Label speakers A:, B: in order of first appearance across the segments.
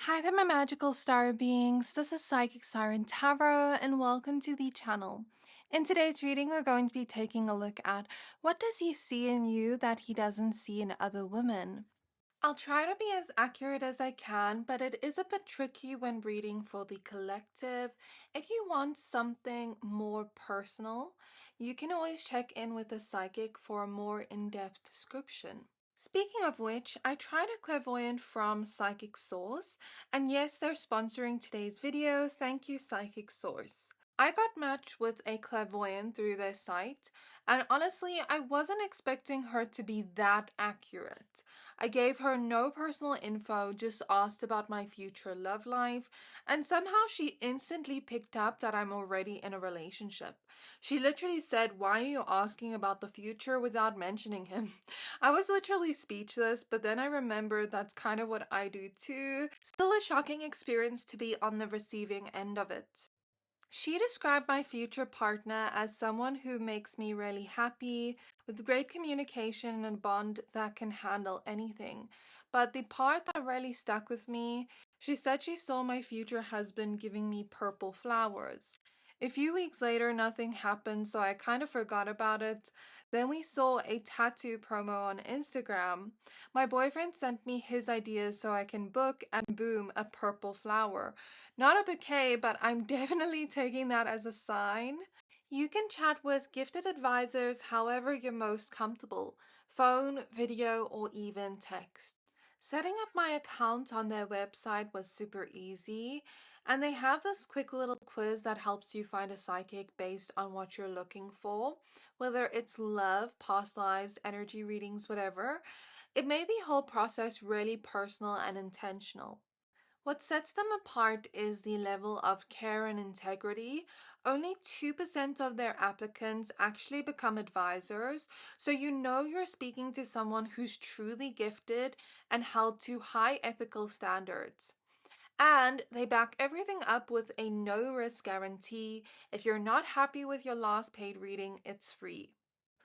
A: Hi there, my magical star beings. This is Psychic Siren Tarot, and welcome to the channel. In today's reading, we're going to be taking a look at what does he see in you that he doesn't see in other women. I'll try to be as accurate as I can, but it is a bit tricky when reading for the collective. If you want something more personal, you can always check in with a psychic for a more in-depth description. Speaking of which, I tried a clairvoyant from Psychic Source, and yes, they're sponsoring today's video. Thank you, Psychic Source. I got matched with a clairvoyant through their site, and honestly, I wasn't expecting her to be that accurate. I gave her no personal info, just asked about my future love life, and somehow she instantly picked up that I'm already in a relationship. She literally said, "Why are you asking about the future without mentioning him?" I was literally speechless, but then I remembered that's kind of what I do too. Still a shocking experience to be on the receiving end of it. She described my future partner as someone who makes me really happy, with great communication and a bond that can handle anything. But the part that really stuck with me, she said she saw my future husband giving me purple flowers. A few weeks later, nothing happened, so I kind of forgot about it. Then we saw a tattoo promo on Instagram. My boyfriend sent me his ideas so I can book, and boom, a purple flower. Not a bouquet, but I'm definitely taking that as a sign. You can chat with gifted advisors however you're most comfortable, phone, video, or even text. Setting up my account on their website was super easy, and they have this quick little quiz that helps you find a psychic based on what you're looking for, whether it's love, past lives, energy readings, whatever. It made the whole process really personal and intentional. What sets them apart is the level of care and integrity. Only 2% of their applicants actually become advisors, so you know you're speaking to someone who's truly gifted and held to high ethical standards. And they back everything up with a no risk guarantee. If you're not happy with your last paid reading, it's free.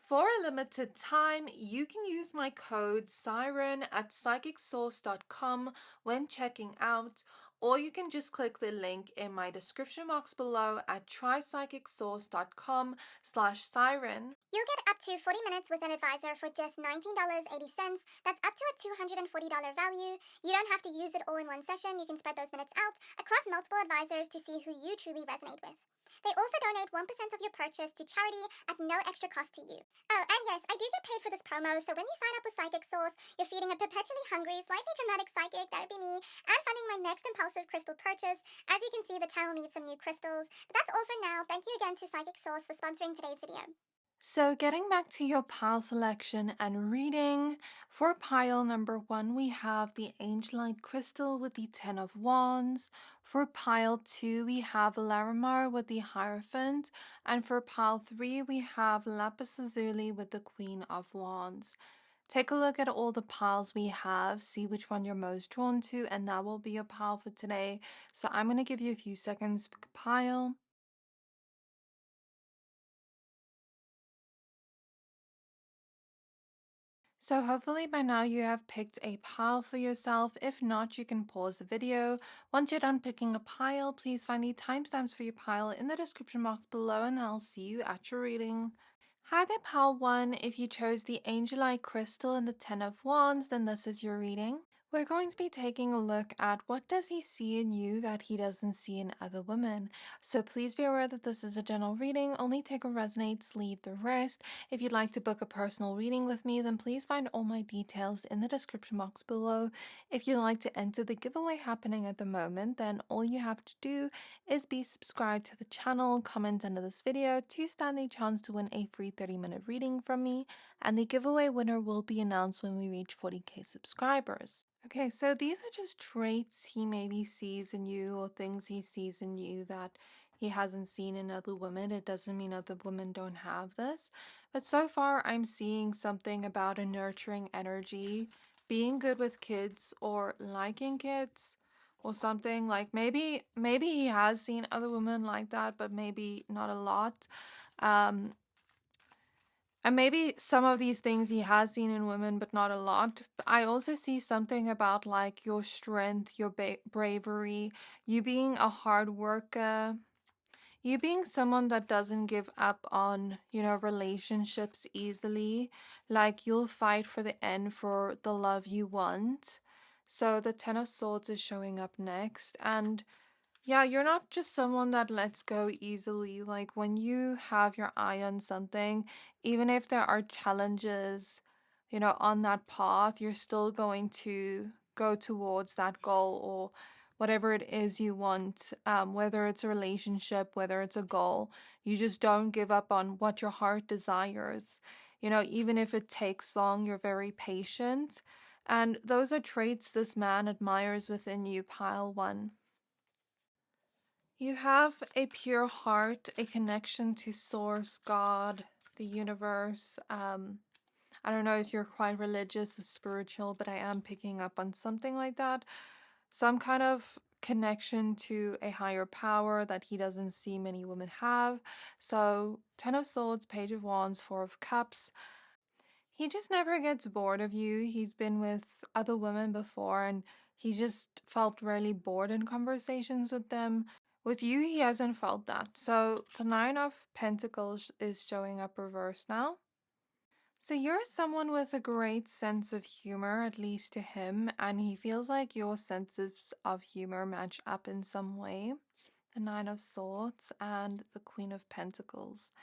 A: For a limited time, you can use my code Siren at psychicsource.com when checking out, or you can just click the link in my description box below at trypsychicsource.com/siren.
B: You'll get up to 40 minutes with an advisor for just $19.80. That's up to a $240 value. You don't have to use it all in one session. You can spread those minutes out across multiple advisors to see who you truly resonate with. They also donate 1% of your purchase to charity at no extra cost to you. Oh, and yes, I do get paid for this promo, so when you sign up with Psychic Source, you're feeding a perpetually hungry, slightly dramatic psychic, that would be me, and funding my next impulsive crystal purchase. As you can see, the channel needs some new crystals. But that's all for now. Thank you again to Psychic Source for sponsoring today's video.
A: So getting back to your pile selection and reading, for pile number 1 we have the Angelite crystal with the 10 of Wands. For pile 2 we have Larimar with the Hierophant, and for pile 3 we have Lapis Lazuli with the Queen of Wands. Take a look at all the piles we have, see which one you're most drawn to, and that will be your pile for today. So I'm going to give you a few seconds to pick a pile. So hopefully by now you have picked a pile for yourself. If not, you can pause the video. Once you're done picking a pile, please find the timestamps for your pile in the description box below, and I'll see you at your reading. Hi there, pile 1. If you chose the Angelite crystal and the 10 of Wands, then this is your reading. We're going to be taking a look at what does he see in you that he doesn't see in other women. So please be aware that this is a general reading. Only take what resonates, leave the rest. If you'd like to book a personal reading with me, then please find all my details in the description box below. If you'd like to enter the giveaway happening at the moment, then all you have to do is be subscribed to the channel, comment under this video to stand a chance to win a free 30-minute reading from me, and the giveaway winner will be announced when we reach 40k subscribers. Okay, so these are just traits he maybe sees in you, or things he sees in you that he hasn't seen in other women. It doesn't mean other women don't have this. But so far, I'm seeing something about a nurturing energy, being good with kids, or liking kids, or something. Like maybe he has seen other women like that, but maybe not a lot. Um, And maybe some of these things he has seen in women, but not a lot. But I also see something about like your strength, your bravery, you being a hard worker, you being someone that doesn't give up on, relationships easily. Like you'll fight for the end for the love you want. So the Ten of Swords is showing up next. And yeah, you're not just someone that lets go easily. Like when you have your eye on something, even if there are challenges, on that path, you're still going to go towards that goal or whatever it is you want, whether it's a relationship, whether it's a goal. You just don't give up on what your heart desires. Even if it takes long, you're very patient. And those are traits this man admires within you, pile one. You have a pure heart, a connection to Source, God, the universe. I don't know if you're quite religious or spiritual, but I am picking up on something like that. Some kind of connection to a higher power that he doesn't see many women have. So, Ten of Swords, Page of Wands, Four of Cups. He just never gets bored of you. He's been with other women before and he just felt really bored in conversations with them. With you, he hasn't felt that. So the Nine of Pentacles is showing up reversed now. So you're someone with a great sense of humor, at least to him, and he feels like your senses of humor match up in some way. The Nine of Swords and the Queen of Pentacles.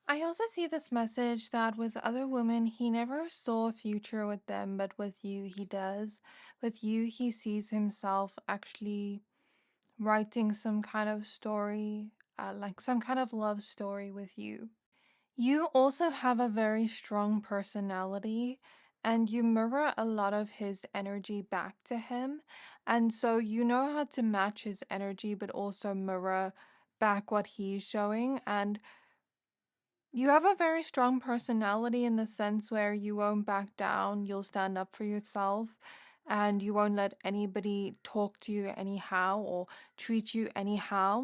A: I also see this message that with other women, he never saw a future with them, but with you, he does. With you, he sees himself actually writing some kind of story, like some kind of love story with you. You also have a very strong personality and you mirror a lot of his energy back to him. And so you know how to match his energy, but also mirror back what he's showing. And you have a very strong personality in the sense where you won't back down, you'll stand up for yourself, and you won't let anybody talk to you anyhow or treat you anyhow.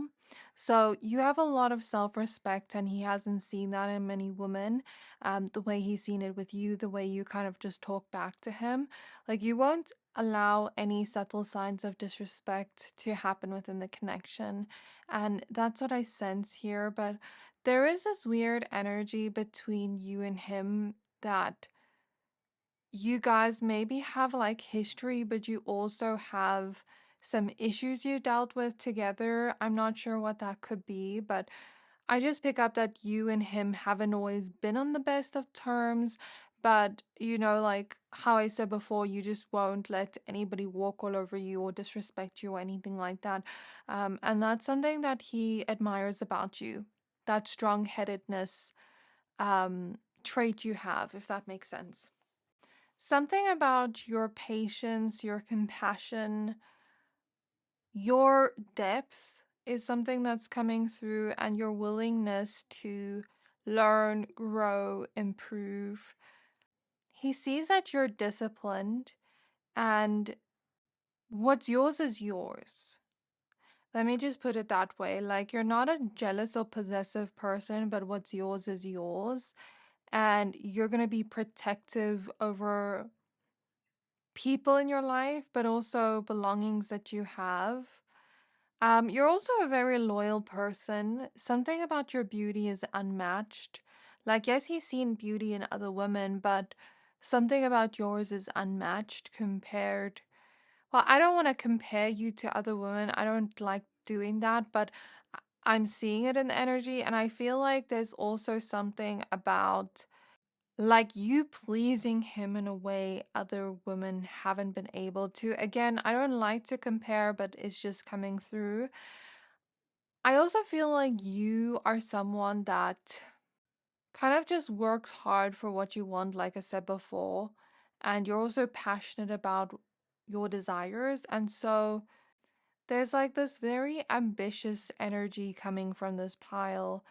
A: So you have a lot of self-respect, and he hasn't seen that in many women. The way he's seen it with you, the way you kind of just talk back to him. Like you won't allow any subtle signs of disrespect to happen within the connection. And that's what I sense here. But there is this weird energy between you and him that you guys maybe have like history, but you also have some issues you dealt with together. I'm not sure what that could be, but I just pick up that you and him haven't always been on the best of terms. But, like how I said before, you just won't let anybody walk all over you or disrespect you or anything like that. And that's something that he admires about you, that strong headedness trait you have, if that makes sense. Something about your patience, your compassion, your depth is something that's coming through, and your willingness to learn, grow, improve. He sees that you're disciplined, and what's yours is yours. Let me just put it that way. Like, you're not a jealous or possessive person, but what's yours is yours. And you're going to be protective over people in your life, but also belongings that you have. You're also a very loyal person. Something about your beauty is unmatched. Like, yes, he's seen beauty in other women, but something about yours is unmatched compared. Well, I don't want to compare you to other women. I don't like doing that, but I'm seeing it in the energy, and I feel like there's also something about like you pleasing him in a way other women haven't been able to. Again, I don't like to compare, but it's just coming through. I also feel like you are someone that kind of just works hard for what you want, like I said before, and you're also passionate about your desires. And so there's like this very ambitious energy coming from this pile,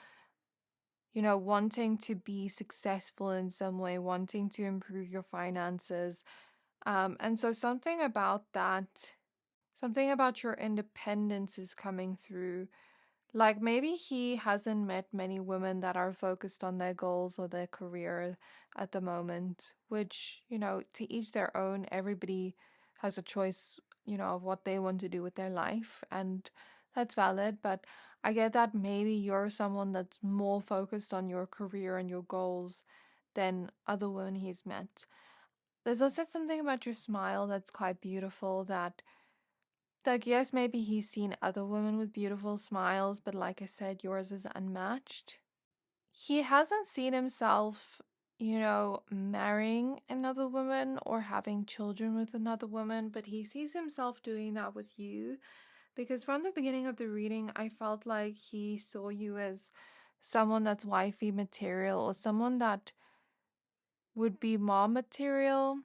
A: wanting to be successful in some way, wanting to improve your finances. And so something about that, something about your independence is coming through. Like maybe he hasn't met many women that are focused on their goals or their career at the moment, which, to each their own. Everybody has a choice, of what they want to do with their life, and that's valid. But I get that maybe you're someone that's more focused on your career and your goals than other women he's met. There's also something about your smile that's quite beautiful that, like, yes, maybe he's seen other women with beautiful smiles, but like I said, yours is unmatched. He hasn't seen himself, marrying another woman or having children with another woman, but he sees himself doing that with you. Because from the beginning of the reading, I felt like he saw you as someone that's wifey material or someone that would be mom material.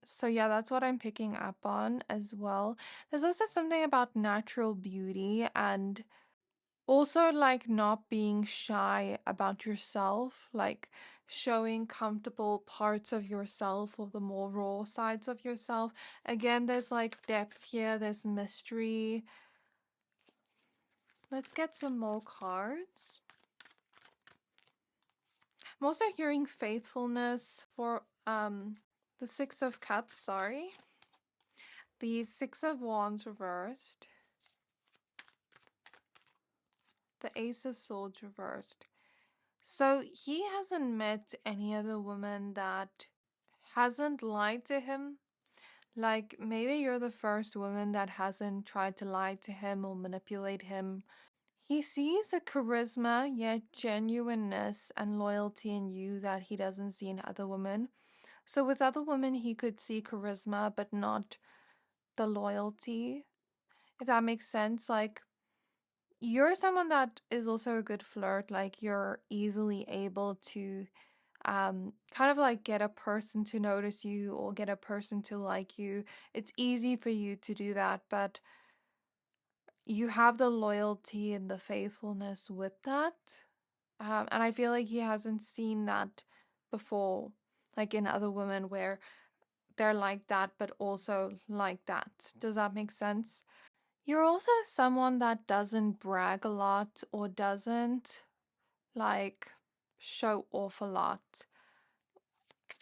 A: So yeah, that's what I'm picking up on as well. There's also something about natural beauty and also like not being shy about yourself, like showing comfortable parts of yourself or the more raw sides of yourself. Again, there's like depth here, there's mystery. Let's get some more cards. I'm also hearing faithfulness for the Six of Cups, sorry. The Six of Wands reversed. The Ace of Swords reversed. So he hasn't met any other woman that hasn't lied to him. Like maybe you're the first woman that hasn't tried to lie to him or manipulate him. He sees a charisma, yet genuineness and loyalty in you that he doesn't see in other women. So with other women, he could see charisma, but not the loyalty, if that makes sense. Like, you're someone that is also a good flirt. Like, you're easily able to kind of like get a person to notice you or get a person to like you. It's easy for you to do that, but you have the loyalty and the faithfulness with that. And I feel like he hasn't seen that before, like in other women where they're like that, but also like that. Does that make sense? You're also someone that doesn't brag a lot or doesn't like show off a lot.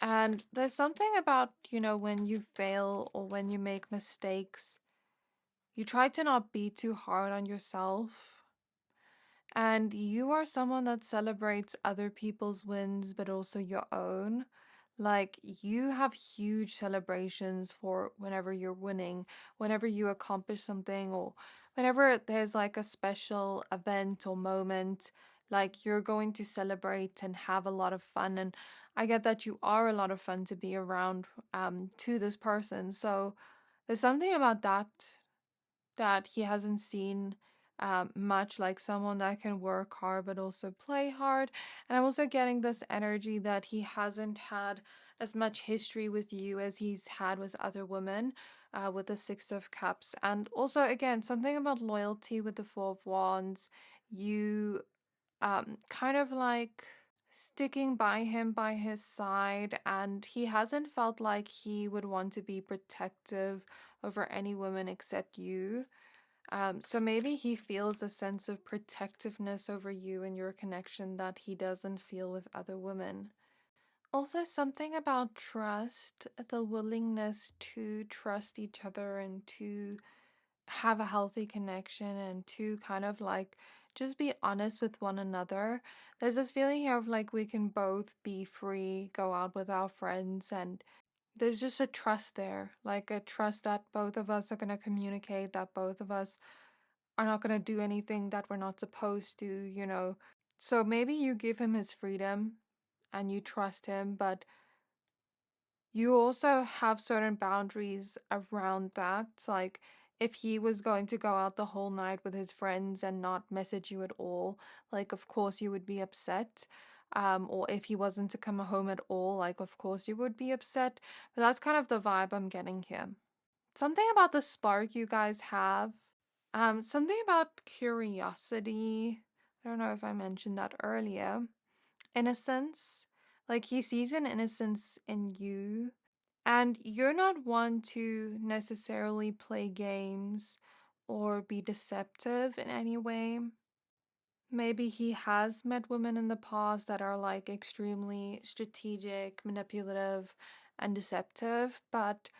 A: And there's something about, when you fail or when you make mistakes, you try to not be too hard on yourself. And you are someone that celebrates other people's wins, but also your own. Like, you have huge celebrations for whenever you're winning, whenever you accomplish something, or whenever there's like a special event or moment, like you're going to celebrate and have a lot of fun. And I get that you are a lot of fun to be around to this person. So there's something about that he hasn't seen much, like someone that can work hard but also play hard. And I'm also getting this energy that he hasn't had as much history with you as he's had with other women, with the Six of Cups. And also, again, something about loyalty with the Four of Wands. You kind of like sticking by him, by his side, and he hasn't felt like he would want to be protective over any woman except you. So maybe he feels a sense of protectiveness over you and your connection that he doesn't feel with other women. Also, something about trust, the willingness to trust each other and to have a healthy connection and to kind of like just be honest with one another. There's this feeling here of like we can both be free, go out with our friends, and there's just a trust there, like a trust that both of us are going to communicate, that both of us are not going to do anything that we're not supposed to. So maybe you give him his freedom and you trust him, but you also have certain boundaries around that. Like, if he was going to go out the whole night with his friends and not message you at all, like, of course you would be upset. Or if he wasn't to come home at all, like, of course you would be upset. But that's kind of the vibe I'm getting here. Something about the spark you guys have. Something about curiosity. I don't know if I mentioned that earlier. Innocence. Like, he sees an innocence in you. And you're not one to necessarily play games or be deceptive in any way. Maybe he has met women in the past that are like extremely strategic, manipulative, and deceptive, but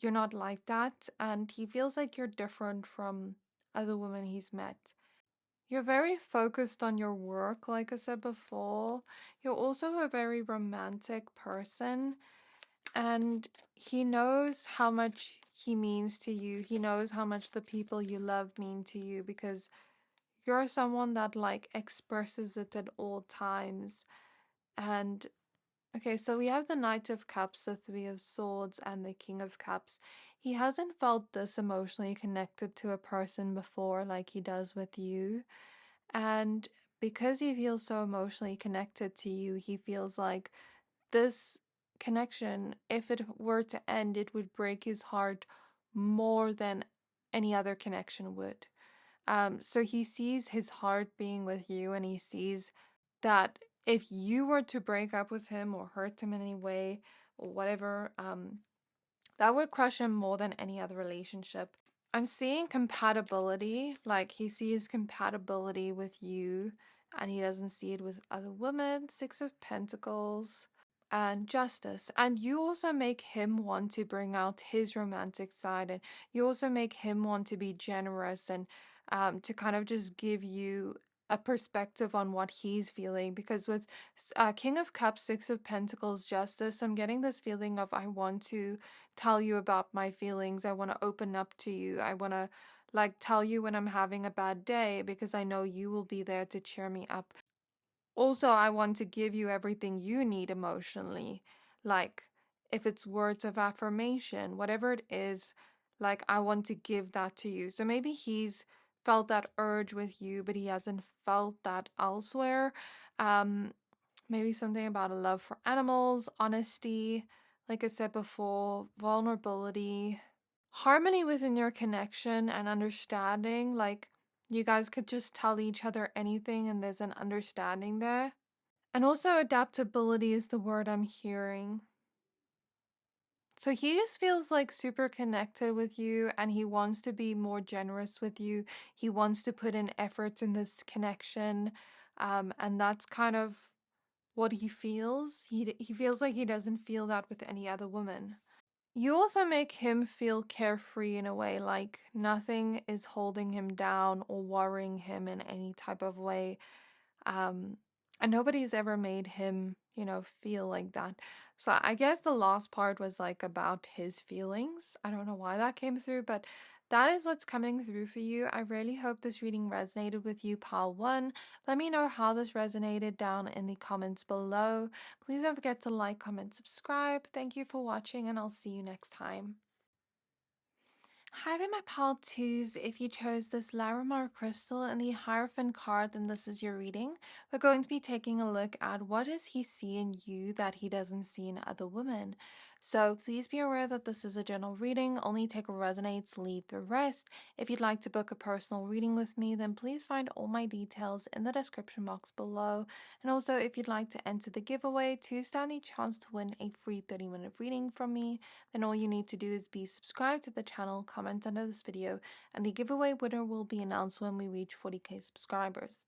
A: you're not like that, and he feels like you're different from other women he's met. You're very focused on your work, like I said before. You're also a very romantic person, and he knows how much he means to you. He knows how much the people you love mean to you because you're someone that like expresses it at all times. And okay, so we have the Knight of Cups, the Three of Swords, and the King of Cups. He hasn't felt this emotionally connected to a person before like he does with you. And because he feels so emotionally connected to you, he feels like this connection, if it were to end, it would break his heart more than any other connection would. So he sees his heart being with you, and he sees that if you were to break up with him or hurt him in any way or whatever, that would crush him more than any other relationship. I'm seeing compatibility, like he sees compatibility with you and he doesn't see it with other women. Six of Pentacles and Justice. And you also make him want to bring out his romantic side, and you also make him want to be generous and to kind of just give you a perspective on what he's feeling. Because with King of Cups, Six of Pentacles, Justice, I'm getting this feeling of I want to tell you about my feelings. I want to open up to you. I want to like tell you when I'm having a bad day because I know you will be there to cheer me up. Also, I want to give you everything you need emotionally. Like if it's words of affirmation, whatever it is, like I want to give that to you. So maybe he's felt that urge with you, but he hasn't felt that elsewhere. Um, Maybe something about a love for animals, honesty, like I said before, vulnerability, harmony within your connection, and understanding. Like you guys could just tell each other anything and there's an understanding there. And also, adaptability is the word I'm hearing. So he just feels like super connected with you and he wants to be more generous with you. He wants to put in efforts in this connection. And that's kind of what he feels. He feels like he doesn't feel that with any other woman. You also make him feel carefree in a way, like nothing is holding him down or worrying him in any type of way. Um, and nobody's ever made him, feel like that. So I guess the last part was like about his feelings. I don't know why that came through, but that is what's coming through for you. I really hope this reading resonated with you, pile one. Let me know how this resonated down in the comments below. Please don't forget to like, comment, subscribe. Thank you for watching, and I'll see you next time. Hi there, my pal twos. If you chose this Larimar crystal and the Hierophant card, then this is your reading. We're going to be taking a look at what does he see in you that he doesn't see in other women. So please be aware that this is a general reading. Only take what resonates, leave the rest. If you'd like to book a personal reading with me, then please find all my details in the description box below. And also, if you'd like to enter the giveaway to stand a chance to win a free 30-minute reading from me, then all you need to do is be subscribed to the channel, comment under this video, and the giveaway winner will be announced when we reach 40k subscribers.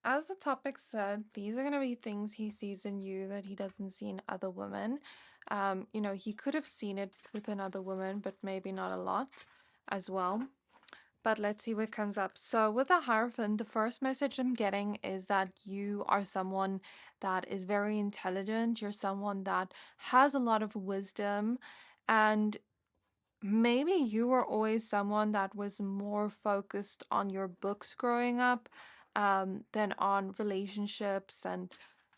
A: As the topic said, these are going to be things he sees in you that he doesn't see in other women. He could have seen it with another woman, but maybe not a lot as well. But let's see what comes up. So with the Hierophant, the first message I'm getting is that you are someone that is very intelligent. You're someone that has a lot of wisdom, and maybe you were always someone that was more focused on your books growing up than on relationships and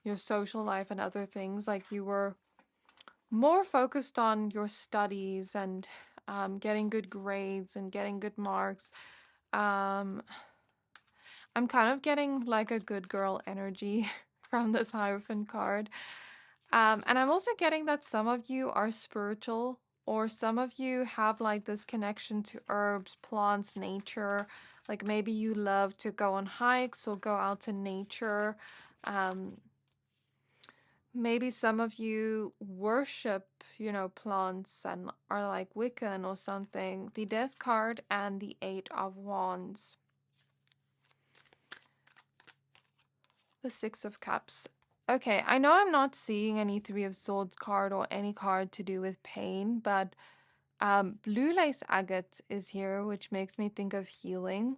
A: your social life and other things. Like you were more focused on your studies and getting good grades and getting good marks. I'm kind of getting like a good girl energy from this Hierophant card. And I'm also getting that some of you are spiritual, or some of you have like this connection to herbs, plants, nature. Like maybe you love to go on hikes or go out to nature. Maybe some of you worship, plants and are like Wiccan or something. The Death card and the Eight of Wands. The Six of Cups. Okay, I know I'm not seeing any Three of Swords card or any card to do with pain, but blue lace agate is here, which makes me think of healing.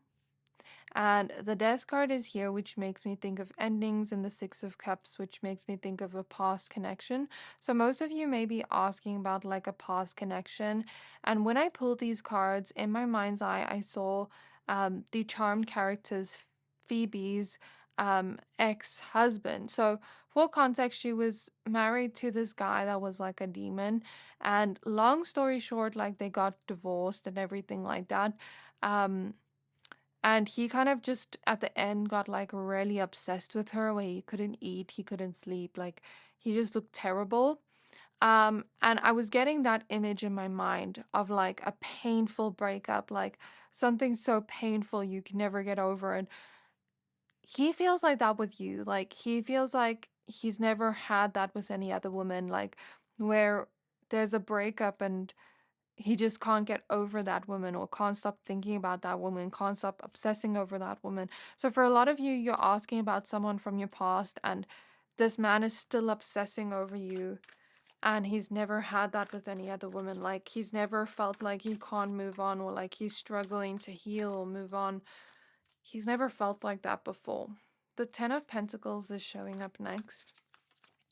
A: And the Death card is here, which makes me think of endings, and the Six of Cups, which makes me think of a past connection. So most of you may be asking about like a past connection. And when I pulled these cards, in my mind's eye, I saw the charmed character's Phoebe's ex-husband. So for context, she was married to this guy that was like a demon. And long story short, like they got divorced and everything like that. And he kind of just at the end got like really obsessed with her where he couldn't eat, he couldn't sleep, like he just looked terrible. And I was getting that image in my mind of like a painful breakup, like something so painful you can never get over. And he feels like that with you. Like he feels like he's never had that with any other woman, like where there's a breakup and he just can't get over that woman or can't stop thinking about that woman, can't stop obsessing over that woman. So for a lot of you, you're asking about someone from your past and this man is still obsessing over you and he's never had that with any other woman. Like he's never felt like he can't move on or like he's struggling to heal or move on. He's never felt like that before. The Ten of Pentacles is showing up next.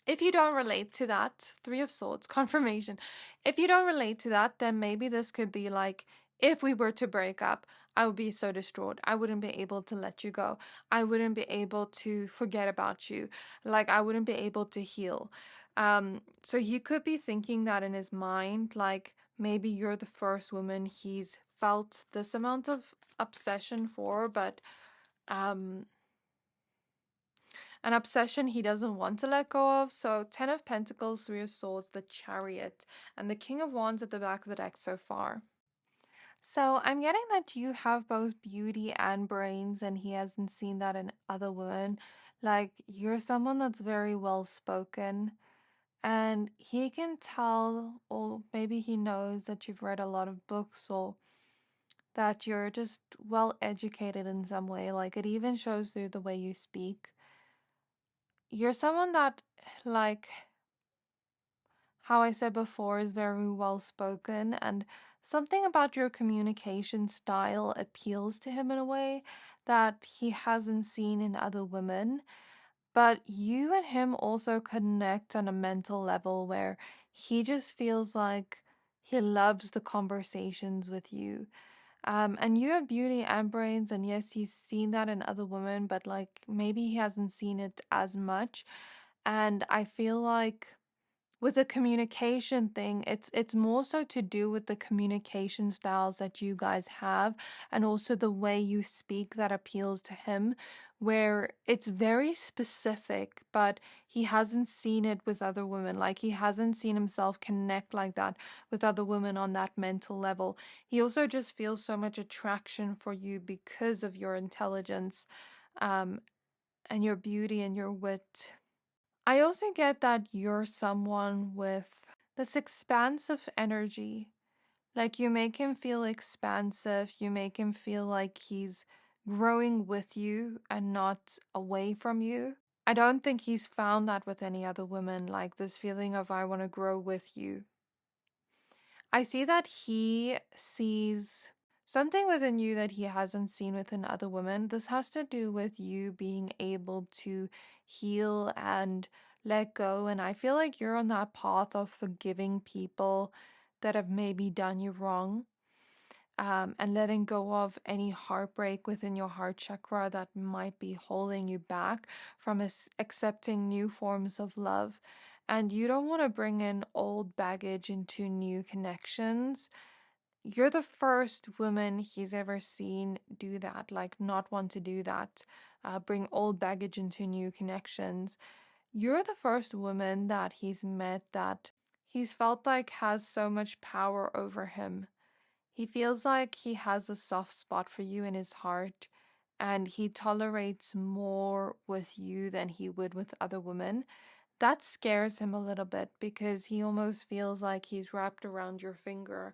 A: If you don't relate to that, Three of Swords, confirmation. If you don't relate to that, then maybe this could be like, if we were to break up, I would be so distraught. I wouldn't be able to let you go. I wouldn't be able to forget about you. Like, I wouldn't be able to heal. So he could be thinking that in his mind, like, maybe you're the first woman he's felt this amount of obsession for, but an obsession he doesn't want to let go of. So 10 of Pentacles, 3 of Swords, the Chariot, and the King of Wands at the back of the deck so far. So I'm getting that you have both beauty and brains and he hasn't seen that in other women. Like you're someone that's very well spoken and he can tell, or maybe he knows that you've read a lot of books or that you're just well educated in some way. Like it even shows through the way you speak. You're someone that, like how I said before, is very well spoken, and something about your communication style appeals to him in a way that he hasn't seen in other women. But you and him also connect on a mental level where he just feels like he loves the conversations with you. And you have beauty and brains, and yes, he's seen that in other women, but like maybe he hasn't seen it as much. And I feel like with the communication thing, it's more so to do with the communication styles that you guys have and also the way you speak that appeals to him, where it's very specific, but he hasn't seen it with other women. Like he hasn't seen himself connect like that with other women on that mental level. He also just feels so much attraction for you because of your intelligence, um, and your beauty and your wit. I also get that you're someone with this expansive energy. Like you make him feel expansive, you make him feel like he's growing with you and not away from you. I don't think he's found that with any other woman, like this feeling of I want to grow with you. I see that he sees something within you that he hasn't seen within other women. This has to do with you being able to heal and let go. And I feel like you're on that path of forgiving people that have maybe done you wrong, and letting go of any heartbreak within your heart chakra that might be holding you back from accepting new forms of love. And you don't want to bring in old baggage into new connections. You're the first woman he's ever seen do that, like not want to do that, bring old baggage into new connections. You're the first woman that he's met that he's felt like has so much power over him. He feels like he has a soft spot for you in his heart, and he tolerates more with you than he would with other women. that scares him a little bit because he almost feels like he's wrapped around your finger,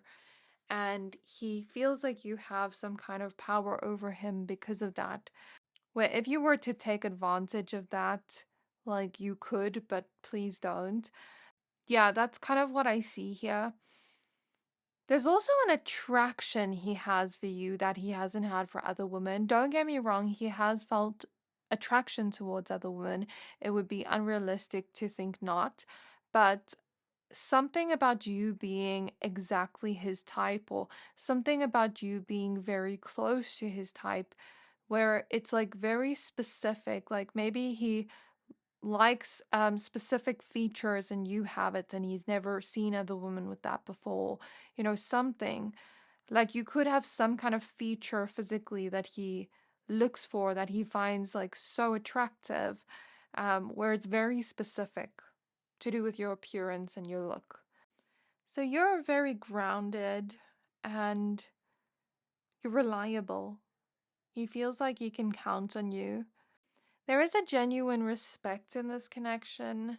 A: and he feels like you have some kind of power over him because of that. Where if you were to take advantage of that, like you could, but please don't. Yeah, that's kind of what I see here. There's also an attraction he has for you that he hasn't had for other women. Don't get me wrong, he has felt attraction towards other women. It would be unrealistic to think not. But something about you being exactly his type, or something about you being very close to his type, where it's like very specific, like maybe he likes specific features and you have it and he's never seen other women with that before, something like you could have some kind of feature physically that he looks for, that he finds like so attractive, where it's very specific to do with your appearance and your look. So you're very grounded and you're reliable. He feels like he can count on you. There is a genuine respect in this connection.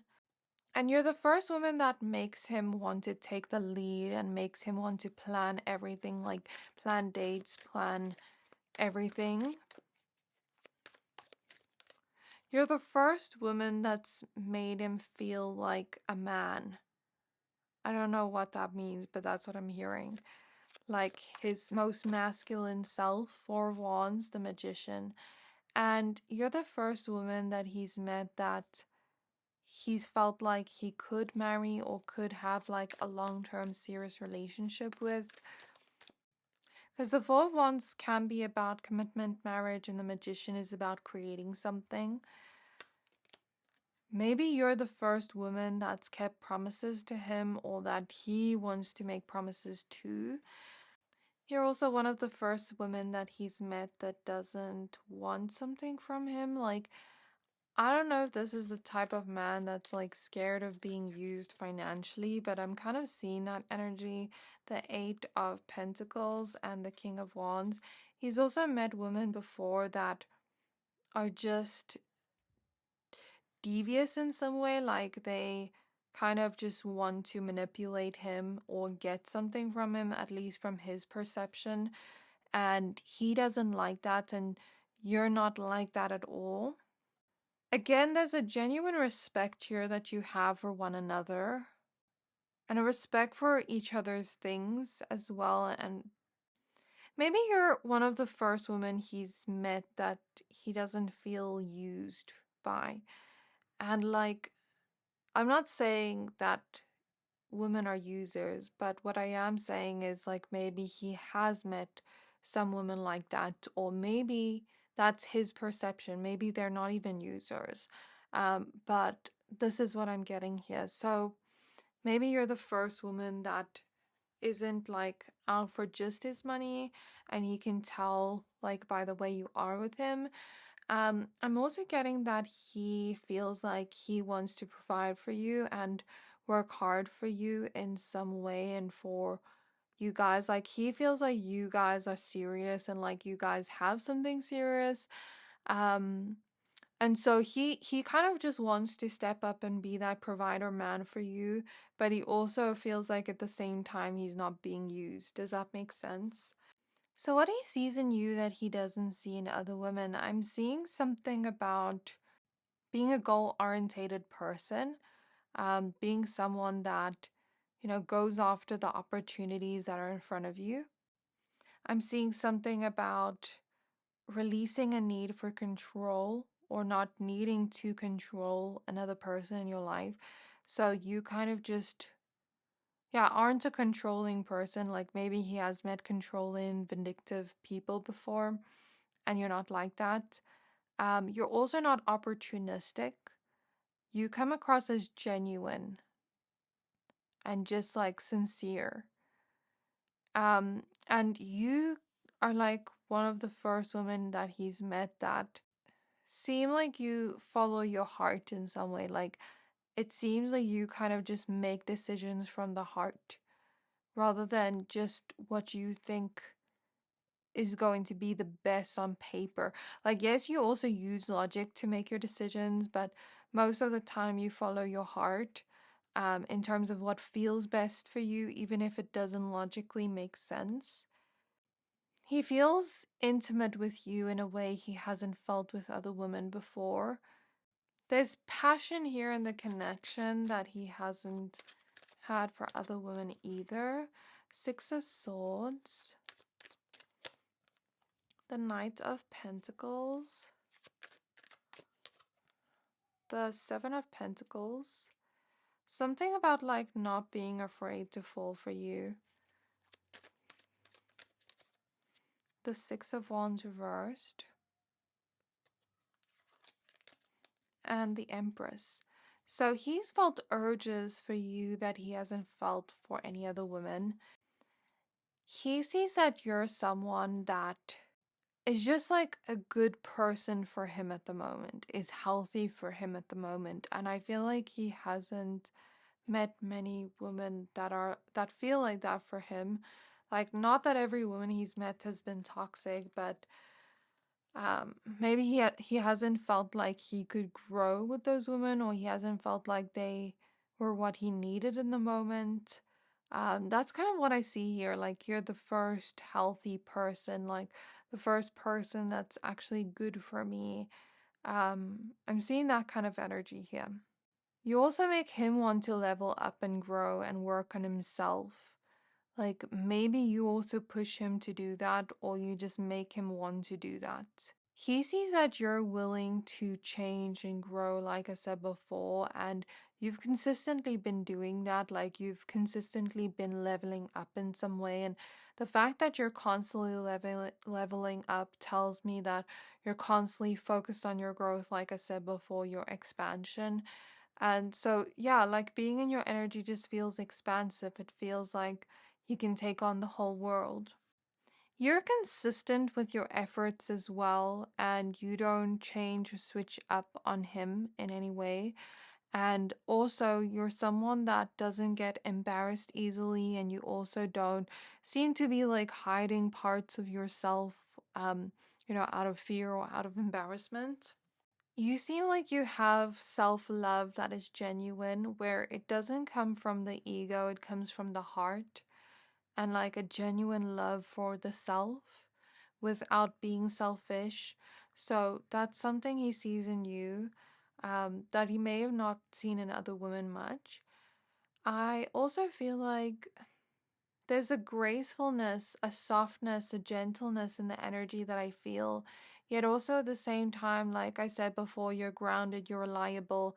A: And you're the first woman that makes him want to take the lead and makes him want to plan everything, like plan dates, plan everything. You're the first woman that's made him feel like a man. I don't know what that means, but that's what I'm hearing. Like his most masculine self, Four of Wands, the Magician. And you're the first woman that he's met that he's felt like he could marry or could have like a long-term serious relationship with. Because the Four of Wands can be about commitment, marriage, and the Magician is about creating something. Maybe you're the first woman that's kept promises to him or that he wants to make promises to. You're also one of the first women that he's met that doesn't want something from him. Like, I don't know if this is the type of man that's like scared of being used financially, but I'm kind of seeing that energy. The Eight of Pentacles and the King of Wands. He's also met women before that are just devious in some way, like they kind of just want to manipulate him or get something from him, at least from his perception. And he doesn't like that, and you're not like that at all. Again, there's a genuine respect here that you have for one another and a respect for each other's things as well. And maybe you're one of the first women he's met that he doesn't feel used by. And like, I'm not saying that women are users, but what I am saying is like maybe he has met some women like that, or maybe that's his perception. Maybe they're not even users. But this is what I'm getting here. So maybe you're the first woman that isn't like out for just his money, and he can tell like by the way you are with him. I'm also getting that he feels like he wants to provide for you and work hard for you in some way, and for you guys, like he feels like you guys are serious and like you guys have something serious. Um, and so he kind of just wants to step up and be that provider man for you, but he also feels like at the same time he's not being used. Does that make sense? So, what he sees in you that he doesn't see in other women, I'm seeing something about being a goal orientated person, being someone that, goes after the opportunities that are in front of you. I'm seeing something about releasing a need for control or not needing to control another person in your life. So, you kind of just, yeah, aren't a controlling person. Like maybe he has met controlling, vindictive people before and you're not like that. You're also not opportunistic. You come across as genuine and just like sincere. And you are like one of the first women that he's met that seem like you follow your heart in some way. Like it seems like you kind of just make decisions from the heart rather than just what you think is going to be the best on paper. Like, yes, you also use logic to make your decisions, but most of the time you follow your heart in terms of what feels best for you, even if it doesn't logically make sense. He feels intimate with you in a way he hasn't felt with other women before. There's passion here in the connection that he hasn't had for other women either. Six of Swords. The Knight of Pentacles. The Seven of Pentacles. Something about like not being afraid to fall for you. The Six of Wands reversed. And the Empress. So he's felt urges for you that he hasn't felt for any other woman. He sees that you're someone that is just like a good person for him at the moment, is healthy for him at the moment. And I feel like he hasn't met many women that feel like that for him. Like, not that every woman he's met has been toxic, but maybe he hasn't felt like he could grow with those women, or he hasn't felt like they were what he needed in the moment. That's kind of what I see here. Like, you're the first healthy person, like the first person that's actually good for me. I'm seeing that kind of energy here. You also make him want to level up and grow and work on himself. Like, maybe you also push him to do that, or you just make him want to do that. He sees that you're willing to change and grow, like I said before, and you've consistently been doing that. Like, you've consistently been leveling up in some way. And the fact that you're constantly leveling up tells me that you're constantly focused on your growth, like I said before, your expansion. And so, yeah, like being in your energy just feels expansive. It feels like you can take on the whole world. You're consistent with your efforts as well, and you don't change or switch up on him in any way. And also, you're someone that doesn't get embarrassed easily, and you also don't seem to be like hiding parts of yourself, out of fear or out of embarrassment. You seem like you have self-love that is genuine, where it doesn't come from the ego, it comes from the heart, and like a genuine love for the self without being selfish. So that's something he sees in you, that he may have not seen in other women much. I also feel like there's a gracefulness, a softness, a gentleness in the energy that I feel. Yet also at the same time, like I said before, you're grounded, you're reliable.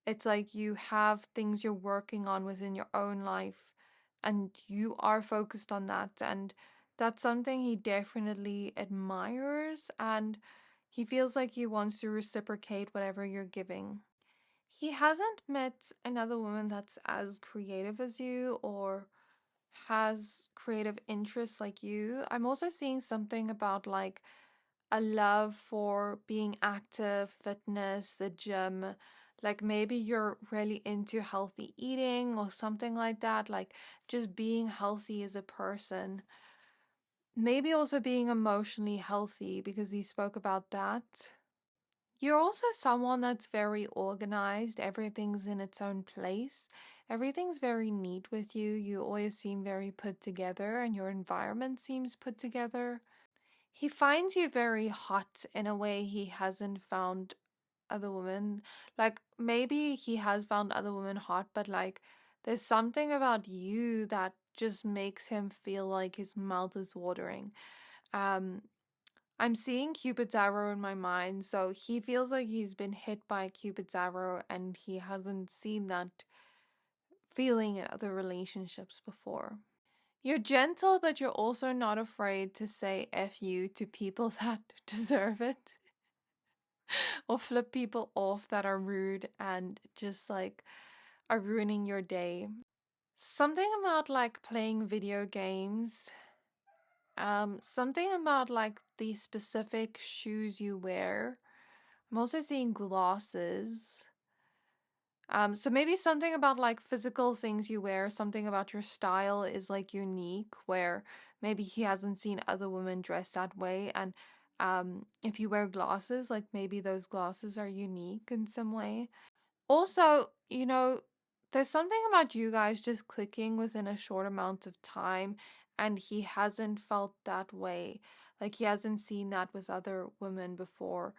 A: It's like you have things you're working on within your own life, and you are focused on that. And that's something he definitely admires, and he feels like he wants to reciprocate whatever you're giving. He hasn't met another woman that's as creative as you or has creative interests like you. I'm also seeing something about like a love for being active, fitness, the gym. Like, maybe you're really into healthy eating or something like that. Like, just being healthy as a person. Maybe also being emotionally healthy, because we spoke about that. You're also someone that's very organized. Everything's in its own place. Everything's very neat with you. You always seem very put together, and your environment seems put together. He finds you very hot in a way he hasn't found other women. Like, maybe he has found other women hot, but like there's something about you that just makes him feel like his mouth is watering. Um I'm seeing Cupid's arrow in my mind, so he feels like he's been hit by Cupid's arrow and he hasn't seen that feeling in other relationships before. You're gentle, but you're also not afraid to say F you to people that deserve it. Or flip people off that are rude and just like are ruining your day. Something about like playing video games. Something about like the specific shoes you wear. I'm also seeing glasses. So maybe something about like physical things you wear, something about your style is like unique, where maybe he hasn't seen other women dressed that way. And if you wear glasses, like maybe those glasses are unique in some way. Also, there's something about you guys just clicking within a short amount of time, and he hasn't felt that way. Like he hasn't seen that with other women before.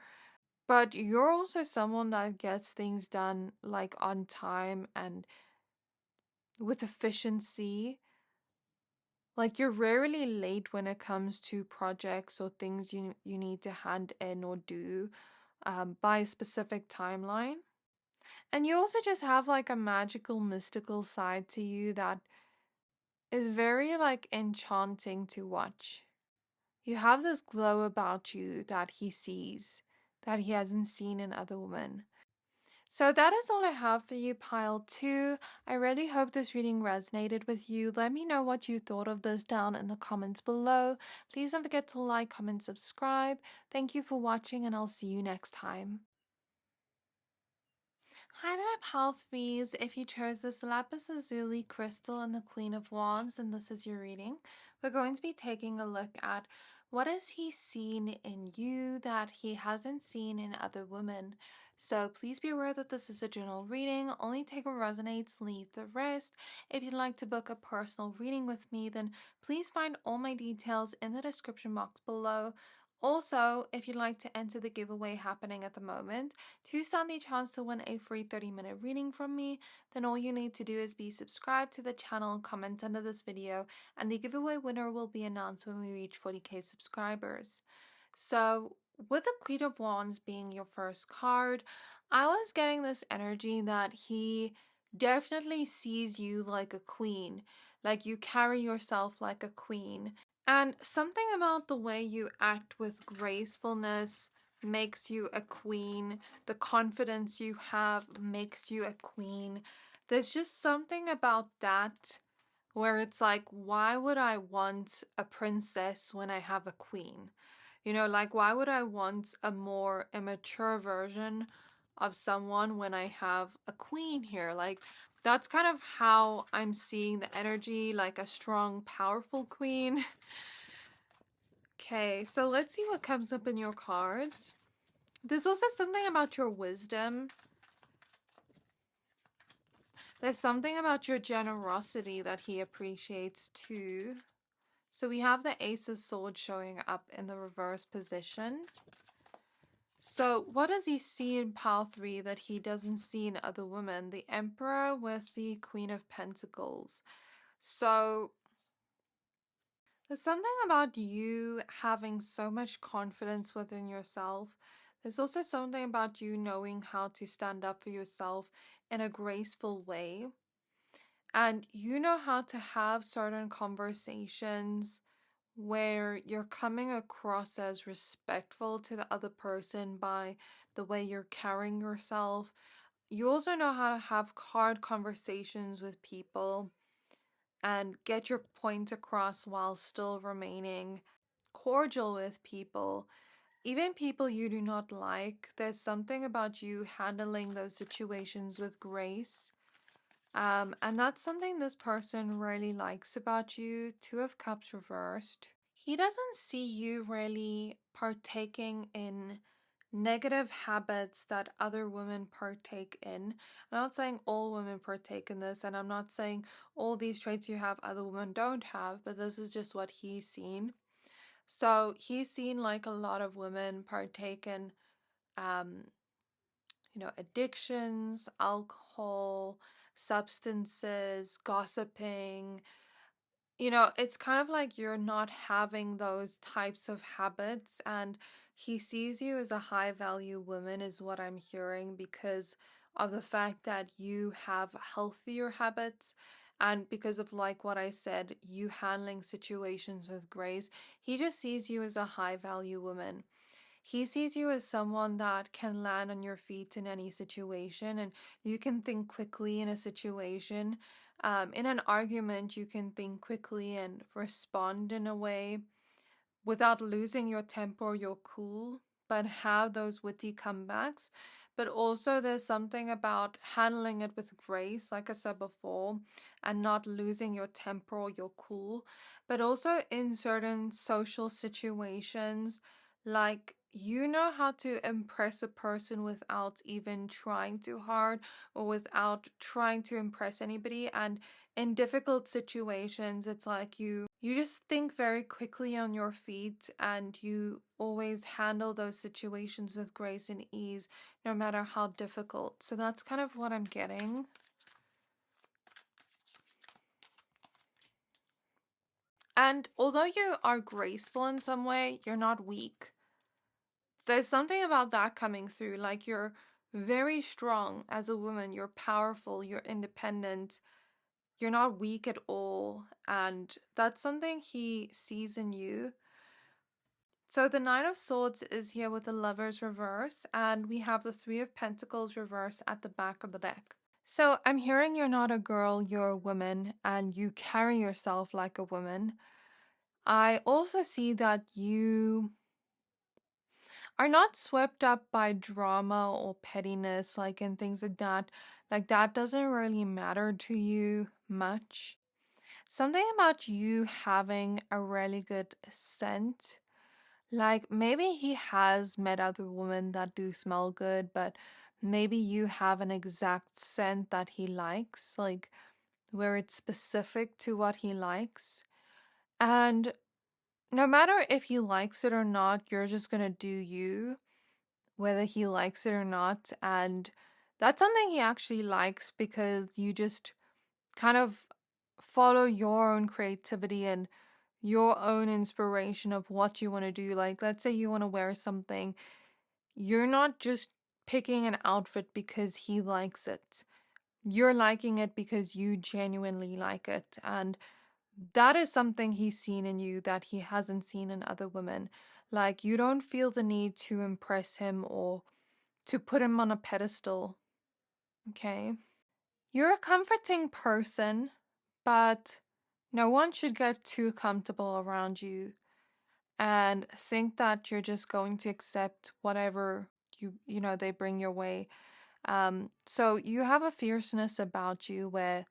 A: But you're also someone that gets things done like on time and with efficiency. Like you're rarely late when it comes to projects or things you need to hand in or do by a specific timeline. And you also just have like a magical, mystical side to you that is very like enchanting to watch. You have this glow about you that he sees, that he hasn't seen in other women. So that is all I have for you, pile 2. I really hope this reading resonated with you. Let me know what you thought of this down in the comments below. Please don't forget to like, comment, subscribe. Thank you for watching, and I'll see you next time. Hi there, pile 3s. If you chose this Lapis Lazuli crystal and the Queen of Wands, then this is your reading. We're going to be taking a look at what has he seen in you that he hasn't seen in other women. So please be aware that this is a general reading. Only take what resonates, leave the rest. If you'd like to book a personal reading with me, then please find all my details in the description box below. Also, if you'd like to enter the giveaway happening at the moment to stand the chance to win a free 30-minute reading from me, then all you need to do is be subscribed to the channel, comment under this video, and the giveaway winner will be announced when we reach 40k subscribers. So, with the Queen of Wands being your first card, I was getting this energy that he definitely sees you like a queen, like you carry yourself like a queen. And something about the way you act with gracefulness makes you a queen. The confidence you have makes you a queen. There's just something about that where it's like, why would I want a princess when I have a queen? Like, why would I want a more immature version of someone when I have a queen here? Like, that's kind of how I'm seeing the energy, like a strong, powerful queen. Okay, so let's see what comes up in your cards. There's also something about your wisdom. There's something about your generosity that he appreciates too. So we have the Ace of Swords showing up in the reverse position. So what does he see in pile 3 that he doesn't see in other women? The Emperor with the Queen of Pentacles. So there's something about you having so much confidence within yourself. There's also something about you knowing how to stand up for yourself in a graceful way. And you know how to have certain conversations where you're coming across as respectful to the other person by the way you're carrying yourself. You also know how to have hard conversations with people and get your point across while still remaining cordial with people. Even people you do not like, there's something about you handling those situations with grace. And that's something this person really likes about you. 2 of Cups reversed. He doesn't see you really partaking in negative habits that other women partake in. I'm not saying all women partake in this, and I'm not saying all these traits you have other women don't have, but this is just what he's seen. So he's seen like a lot of women partake in um addictions, alcohol, substances, gossiping. It's kind of like you're not having those types of habits, and he sees you as a high value woman, is what I'm hearing, because of the fact that you have healthier habits and because of, like what I said, you handling situations with grace. He just sees you as a high value woman. He sees you as someone that can land on your feet in any situation, and you can think quickly in a situation. In an argument, you can think quickly and respond in a way without losing your temper or your cool, but have those witty comebacks. but also there's something about handling it with grace, like I said before, and not losing your temper or your cool. But also in certain social situations, like you know how to impress a person without even trying too hard or without trying to impress anybody. And in difficult situations, it's like you just think very quickly on your feet, and you always handle those situations with grace and ease, no matter how difficult. So that's kind of what I'm getting. And although you are graceful in some way, you're not weak. There's something about that coming through. Like you're very strong as a woman, you're powerful, you're independent, you're not weak at all. And that's something he sees in you. So the Nine of Swords is here with the Lovers reverse, and we have the Three of Pentacles reverse at the back of the deck. So I'm hearing you're not a girl, you're a woman, and you carry yourself like a woman. I also see that you are not swept up by drama or pettiness, like and things like that. Like that doesn't really matter to you much. Something about you having a really good scent. Like maybe he has met other women that do smell good, but maybe you have an exact scent that he likes, like where it's specific to what he likes. And no matter if he likes it or not, you're just gonna do you, whether he likes it or not. And that's something he actually likes because you just kind of follow your own creativity and your own inspiration of what you want to do. Like, let's say you want to wear something, you're not just picking an outfit because he likes it. You're liking it because you genuinely like it. And that is something he's seen in you that he hasn't seen in other women. Like, you don't feel the need to impress him or to put him on a pedestal. Okay? You're a comforting person, but no one should get too comfortable around you and think that you're just going to accept whatever they bring your way. So you have a fierceness about you where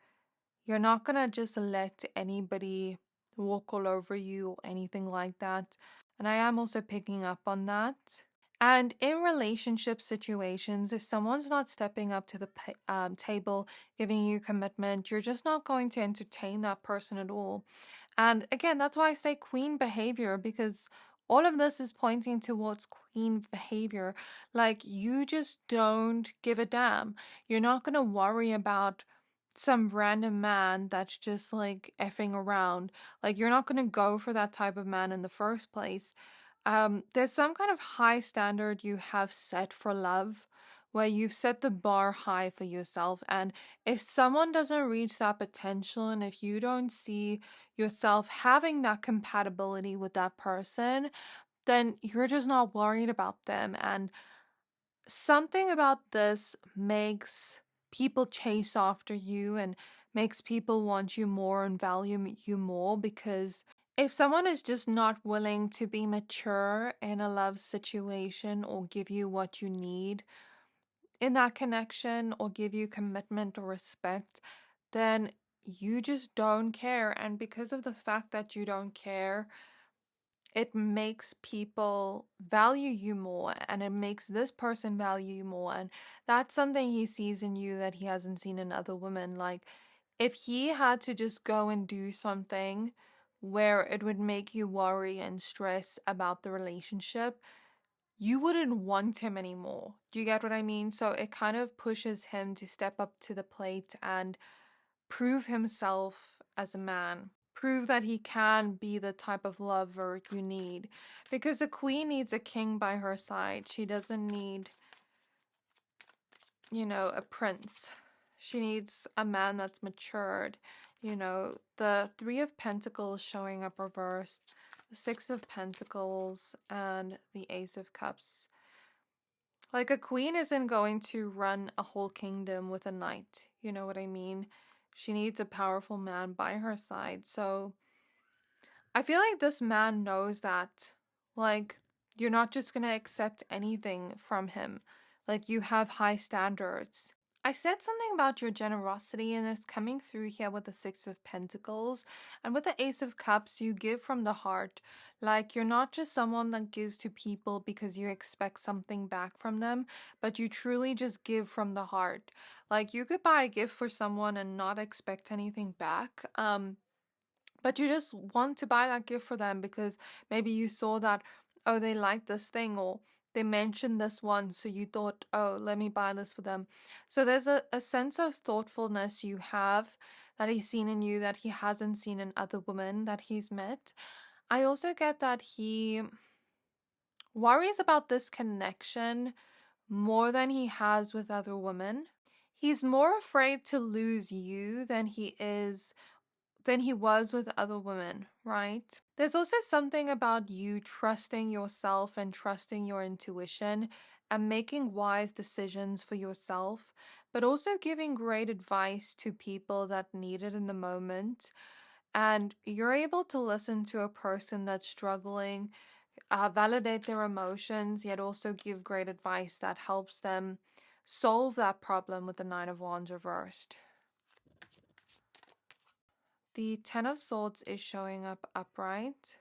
A: you're not gonna just let anybody walk all over you or anything like that. And I am also picking up on that. And in relationship situations, if someone's not stepping up to the table, giving you commitment, you're just not going to entertain that person at all. And again, that's why I say queen behavior, because all of this is pointing towards queen behavior. Like, you just don't give a damn. You're not going to worry about some random man that's just like effing around. Like, you're not going to go for that type of man in the first place. There's some kind of high standard you have set for love, where you've set the bar high for yourself. And if someone doesn't reach that potential, and if you don't see yourself having that compatibility with that person, then you're just not worried about them. And something about this makes people chase after you and makes people want you more and value you more, because if someone is just not willing to be mature in a love situation or give you what you need in that connection or give you commitment or respect, then you just don't care. And because of the fact that you don't care, it makes people value you more, and it makes this person value you more. And that's something he sees in you that he hasn't seen in other women. Like, if he had to just go and do something where it would make you worry and stress about the relationship, you wouldn't want him anymore. Do you get what I mean? So it kind of pushes him to step up to the plate and prove himself as a man. Prove that he can be the type of lover you need. Because a queen needs a king by her side. She doesn't need, a prince. She needs a man that's matured. The Three of Pentacles showing up reversed, the Six of Pentacles, and the Ace of Cups. Like, a queen isn't going to run a whole kingdom with a knight. You know what I mean? She needs a powerful man by her side. So I feel like this man knows that, like, you're not just going to accept anything from him. Like you have high standards. I said something about your generosity, and it's coming through here with the Six of Pentacles. And with the Ace of Cups, you give from the heart. Like you're not just someone that gives to people because you expect something back from them, but you truly just give from the heart. Like you could buy a gift for someone and not expect anything back. But you just want to buy that gift for them because maybe you saw that, oh, they like this thing, or they mentioned this one, so you thought, oh, let me buy this for them. So there's a sense of thoughtfulness you have that he's seen in you that he hasn't seen in other women that he's met. I also get that he worries about this connection more than he has with other women. He's more afraid to lose you than he was with other women, right? There's also something about you trusting yourself and trusting your intuition and making wise decisions for yourself, but also giving great advice to people that need it in the moment. And you're able to listen to a person that's struggling, validate their emotions, yet also give great advice that helps them solve that problem with the Nine of Wands reversed. The Ten of Swords is showing up upright.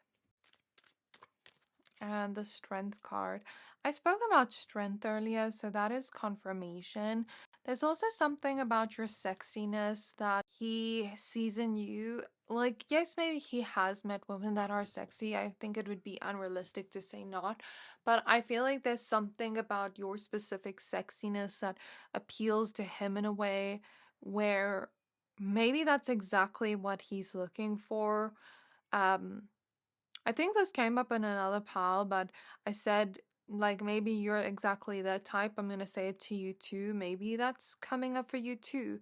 A: And the Strength card. I spoke about strength earlier, so that is confirmation. There's also something about your sexiness that he sees in you. Like, yes, maybe he has met women that are sexy. I think it would be unrealistic to say not. But I feel like there's something about your specific sexiness that appeals to him in a way where maybe that's exactly what he's looking for. I think this came up in another pile, but I said, like, maybe you're exactly that type. I'm going to say it to you too. Maybe that's coming up for you too.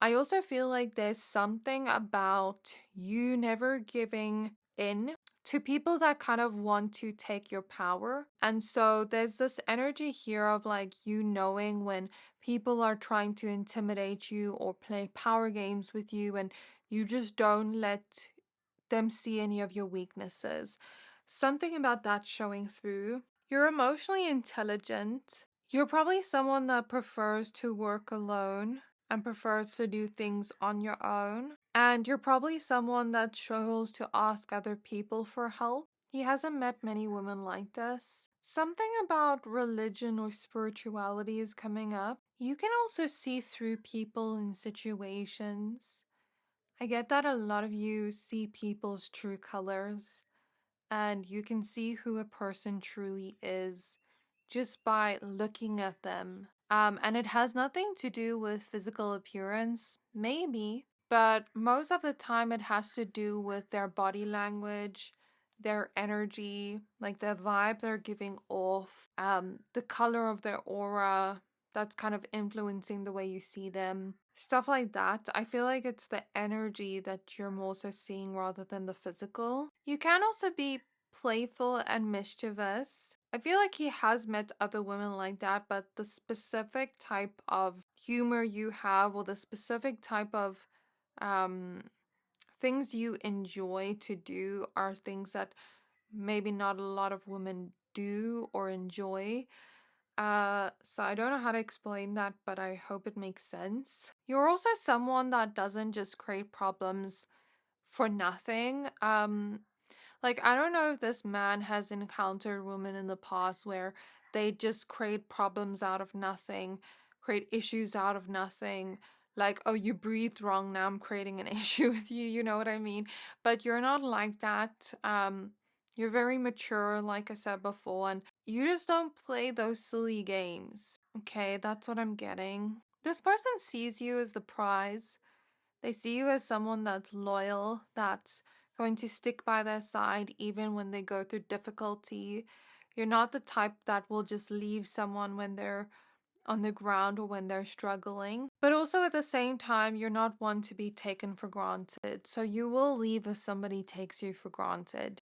A: I also feel like there's something about you never giving in to people that kind of want to take your power. And so there's this energy here of like you knowing when people are trying to intimidate you or play power games with you, and you just don't let them see any of your weaknesses. Something about that showing through. You're emotionally intelligent. You're probably someone that prefers to work alone and prefers to do things on your own. And you're probably someone that struggles to ask other people for help. He hasn't met many women like this. Something about religion or spirituality is coming up. You can also see through people and situations. I get that a lot of you see people's true colors, and you can see who a person truly is just by looking at them. And it has nothing to do with physical appearance, maybe, but most of the time it has to do with their body language, their energy, like the vibe they're giving off, the color of their aura that's kind of influencing the way you see them. Stuff like that. I feel like it's the energy that you're more so seeing rather than the physical. You can also be playful and mischievous. I feel like he has met other women like that, but the specific type of humor you have or the specific type of um things you enjoy to do are things that maybe not a lot of women do or enjoy. So I don't know how to explain that, but I hope it makes sense. You're also someone that doesn't just create problems for nothing. Like, I don't know if this man has encountered women in the past where they just create problems out of nothing, create issues out of nothing. Like, oh, you breathed wrong, now I'm creating an issue with you, you know what I mean? But you're not like that. You're very mature, like I said before, and you just don't play those silly games. Okay, that's what I'm getting. This person sees you as the prize. They see you as someone that's loyal, that's going to stick by their side even when they go through difficulty. You're not the type that will just leave someone when they're on the ground or when they're struggling. But also at the same time, you're not one to be taken for granted. So you will leave if somebody takes you for granted.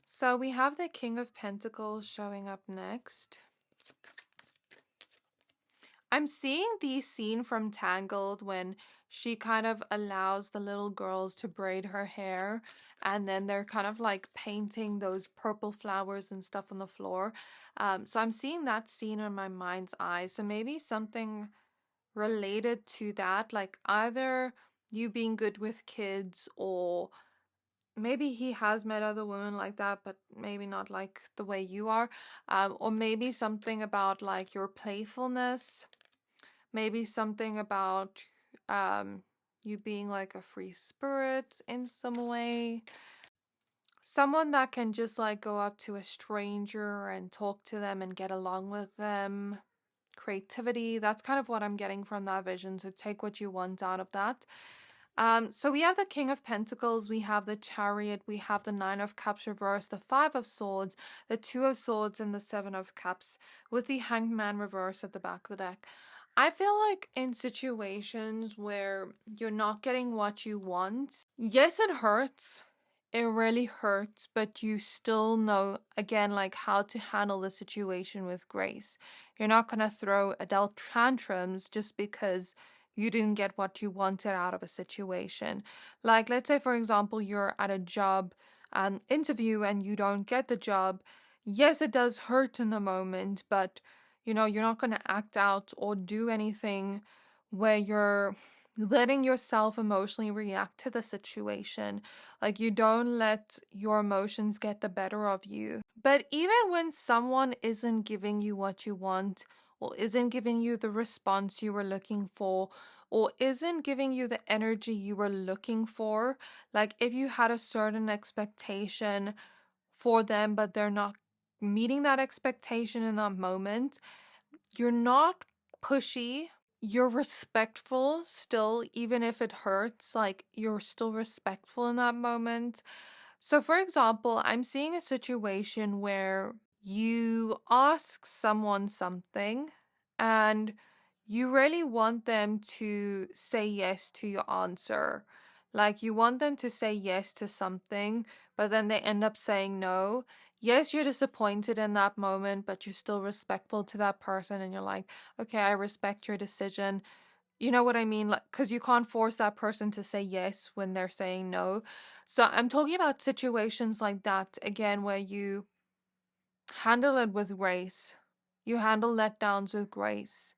A: So we have the King of Pentacles showing up next. I'm seeing the scene from Tangled when she kind of allows the little girls to braid her hair, and then they're kind of like painting those purple flowers and stuff on the floor. So I'm seeing that scene in my mind's eye. So maybe something related to that, like either you being good with kids, or maybe he has met other women like that, but maybe not like the way you are. Or maybe something about like your playfulness, maybe something about you being like a free spirit in some way. Someone that can just like go up to a stranger and talk to them and get along with them. Creativity, that's kind of what I'm getting from that vision. So take what you want out of that. So we have the King of Pentacles, we have the Chariot, we have the Nine of Cups reversed, the Five of Swords, the Two of Swords, and the Seven of Cups, with the Hanged Man reversed at the back of the deck. I feel like in situations where you're not getting what you want, yes, it hurts. It really hurts, but you still know, again, like how to handle the situation with grace. You're not going to throw adult tantrums just because you didn't get what you wanted out of a situation. Like, let's say, for example, you're at a job interview and you don't get the job. Yes, it does hurt in the moment, but you're not going to act out or do anything where you're letting yourself emotionally react to the situation. Like, you don't let your emotions get the better of you. But even when someone isn't giving you what you want, or isn't giving you the response you were looking for, or isn't giving you the energy you were looking for, like if you had a certain expectation for them, but they're not meeting that expectation in that moment, you're not pushy. You're respectful still, even if it hurts, like you're still respectful in that moment. So, for example, I'm seeing a situation where you ask someone something and you really want them to say yes to your answer. Like, you want them to say yes to something, but then they end up saying no. Yes, you're disappointed in that moment, but you're still respectful to that person, and you're like, okay, I respect your decision. You know what I mean? Like, because you can't force that person to say yes when they're saying no. So I'm talking about situations like that again, where you handle it with grace. You handle letdowns with grace.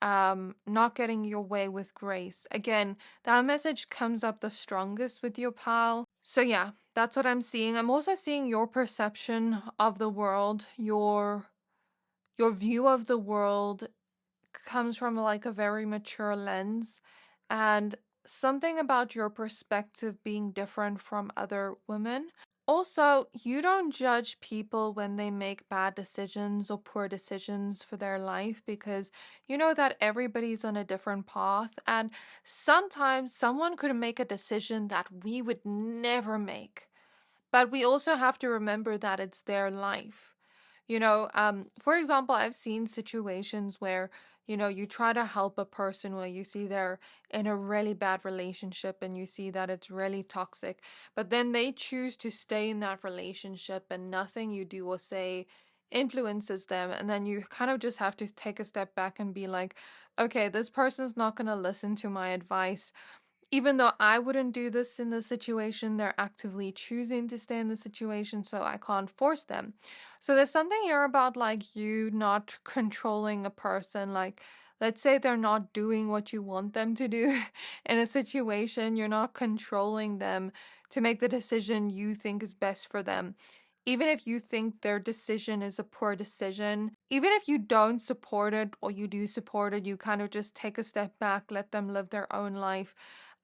A: Not getting your way with grace. Again, that message comes up the strongest with your pal. So yeah, that's what I'm seeing. I'm also seeing your perception of the world, your view of the world comes from like a very mature lens, and something about your perspective being different from other women. Also, you don't judge people when they make bad decisions or poor decisions for their life, because you know that everybody's on a different path, and sometimes someone could make a decision that we would never make. But we also have to remember that it's their life. For example, I've seen situations where, you try to help a person where you see they're in a really bad relationship and you see that it's really toxic, but then they choose to stay in that relationship and nothing you do or say influences them. And then you kind of just have to take a step back and be like, okay, this person's not going to listen to my advice. Even though I wouldn't do this in the situation, they're actively choosing to stay in the situation, so I can't force them. So there's something here about like you not controlling a person. Like, let's say they're not doing what you want them to do in a situation, you're not controlling them to make the decision you think is best for them. Even if you think their decision is a poor decision, even if you don't support it or you do support it, you kind of just take a step back, let them live their own life.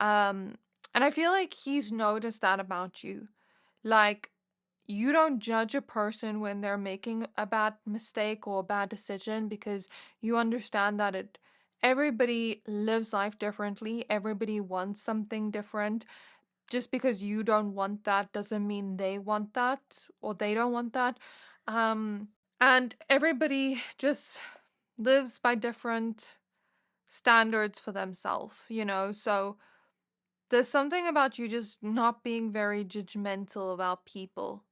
A: Um, and I feel like he's noticed that about you. Like, you don't judge a person when they're making a bad mistake or a bad decision, because you understand that everybody lives life differently. Everybody wants something different. Just because you don't want that doesn't mean they want that or they don't want that. And everybody just lives by different standards for themselves. So there's something about you just not being very judgmental about people.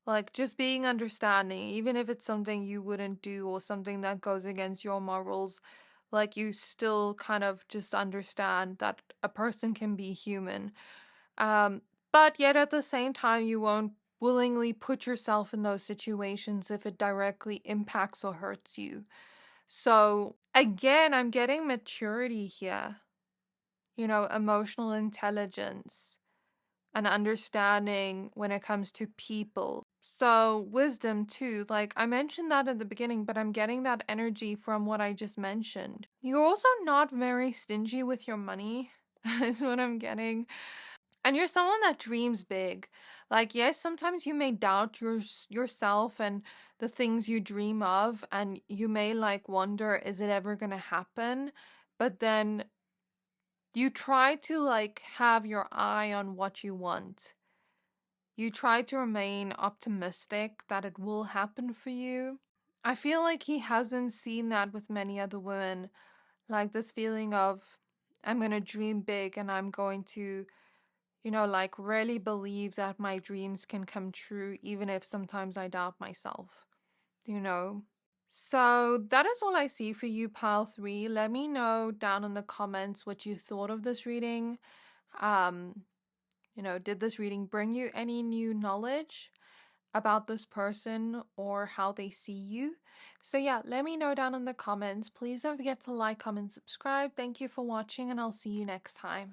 A: Like, just being understanding, even if it's something you wouldn't do or something that goes against your morals. Like, you still kind of just understand that a person can be human. But yet at the same time, you won't willingly put yourself in those situations if it directly impacts or hurts you. So again, I'm getting maturity here, emotional intelligence and understanding when it comes to people. So wisdom too, like I mentioned that at the beginning, but I'm getting that energy from what I just mentioned. You're also not very stingy with your money, is what I'm getting. And you're someone that dreams big. Like, yes, sometimes you may doubt yourself and the things you dream of, and you may like wonder, is it ever going to happen? But then you try to like have your eye on what you want. You try to remain optimistic that it will happen for you. I feel like he hasn't seen that with many other women. Like this feeling of, I'm going to dream big and I'm going to like really believe that my dreams can come true, even if sometimes I doubt myself, you know? So that is all I see for you, pile 3. Let me know down in the comments what you thought of this reading. Did this reading bring you any new knowledge about this person or how they see you? So yeah, let me know down in the comments. Please don't forget to like, comment, subscribe. Thank you for watching, and I'll see you next time.